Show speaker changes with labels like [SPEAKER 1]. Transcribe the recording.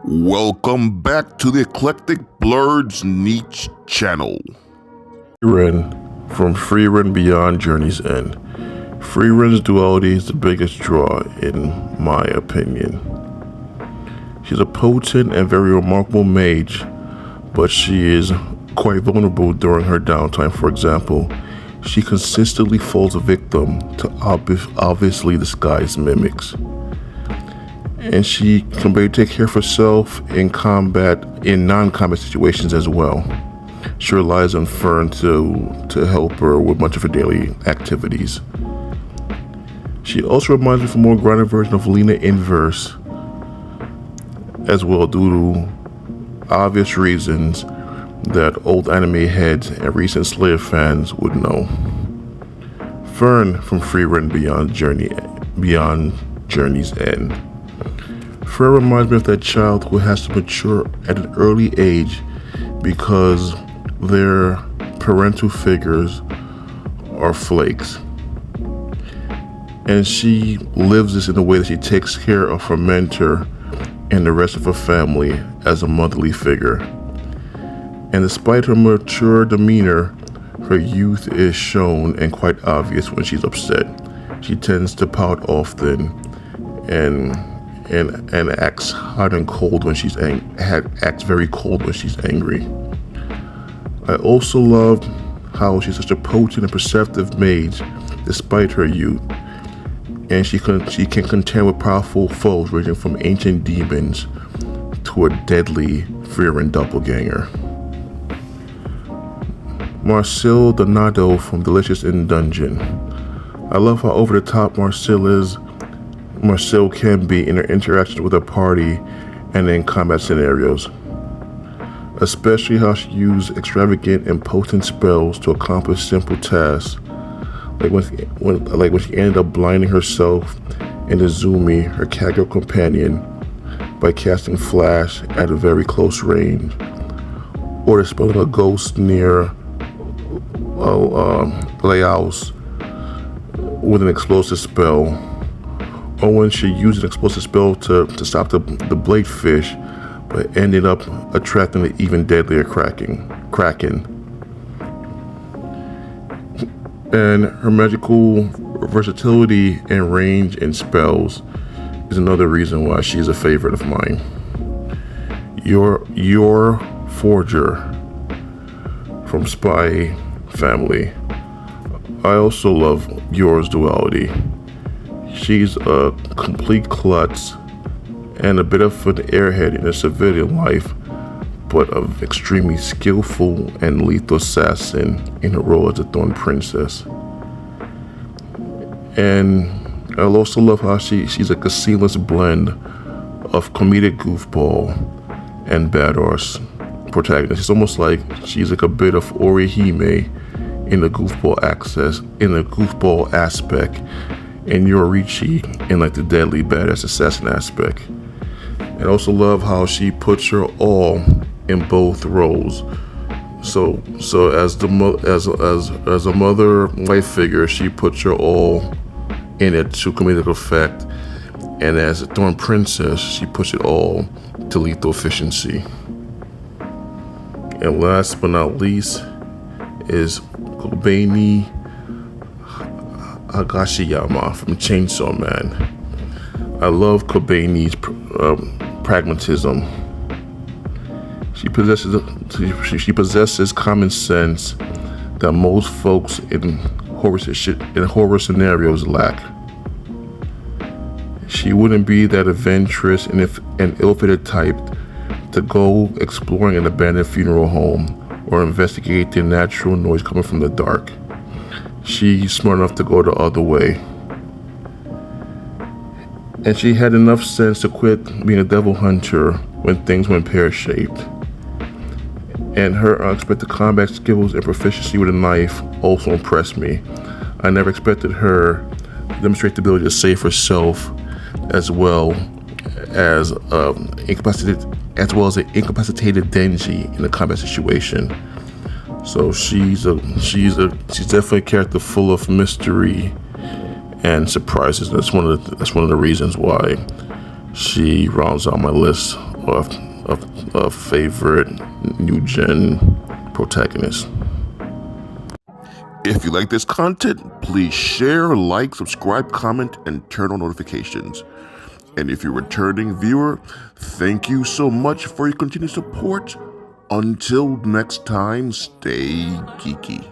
[SPEAKER 1] Welcome back to the Eclectic Blerd's Niche channel.
[SPEAKER 2] Ren from Free Ren Beyond Journey's End. Free Ren's duality is the biggest draw in my opinion. She's a potent and very remarkable mage, but she is quite vulnerable during her downtime. For example, she consistently falls victim to obviously disguised mimics. And she can barely take care of herself in non-combat situations as well. She relies on Fern to help her with much of her daily activities. She also reminds me of a more grounded version of Lena Inverse as well, due to obvious reasons that old anime heads and recent Slayer fans would know. Fern from Free Ren Beyond Journey's End. Fern reminds me of that child who has to mature at an early age because their parental figures are flakes. And she lives this in a way that she takes care of her mentor and the rest of her family as a motherly figure. And despite her mature demeanor, her youth is shown and quite obvious when she's upset. She tends to pout often and acts hot and cold when she's acts very cold when she's angry. I also love how she's such a potent and perceptive mage despite her youth, and she can contend with powerful foes ranging from ancient demons to a deadly Freeran doppelganger. Marcel Donado from Delicious in Dungeon. I love how over the top Marcel can be in her interactions with her party and in combat scenarios, especially how she uses extravagant and potent spells to accomplish simple tasks, like when she ended up blinding herself and Izumi, her casual companion, by casting Flash at a very close range, or dispelling a ghost near Laos with an explosive spell, or when she used an explosive spell to stop the blade fish, but ended up attracting the even deadlier Kraken. And her magical versatility and range in spells is another reason why she's a favorite of mine. Your Forger from Spy Family. I also love Yor's duality. She's a complete klutz and a bit of an airhead in her civilian life, but an extremely skillful and lethal assassin in her role as a Thorn Princess. And I also love how she's like a seamless blend of comedic goofball and badass protagonist. It's almost like she's like a bit of Orihime in the goofball aspect, and Yorichi in like the deadly badass assassin aspect. And I also love how she puts her all in both roles. So as a mother wife figure, she puts her all in it to comedic effect, and as a Thorn Princess, she puts it all to lethal efficiency. And last but not least is Kobeni Higashiyama from Chainsaw Man. I love Kobeni's pragmatism. She possesses common sense that most folks in horror scenarios lack. She wouldn't be that adventurous and ill-fated type to go exploring an abandoned funeral home or investigate the natural noise coming from the dark. She's smart enough to go the other way. And she had enough sense to quit being a devil hunter when things went pear-shaped. And her unexpected combat skills and proficiency with a knife also impressed me. I never expected her to demonstrate the ability to save herself as well as an incapacitated Denji in a combat situation. So she's definitely a character full of mystery and surprises. That's one of the reasons why she rounds out my list a favorite new gen protagonist.
[SPEAKER 1] If you like this content, please share, like, subscribe, comment, and turn on notifications. And if you're a returning viewer, thank you so much for your continued support. Until next time, stay geeky.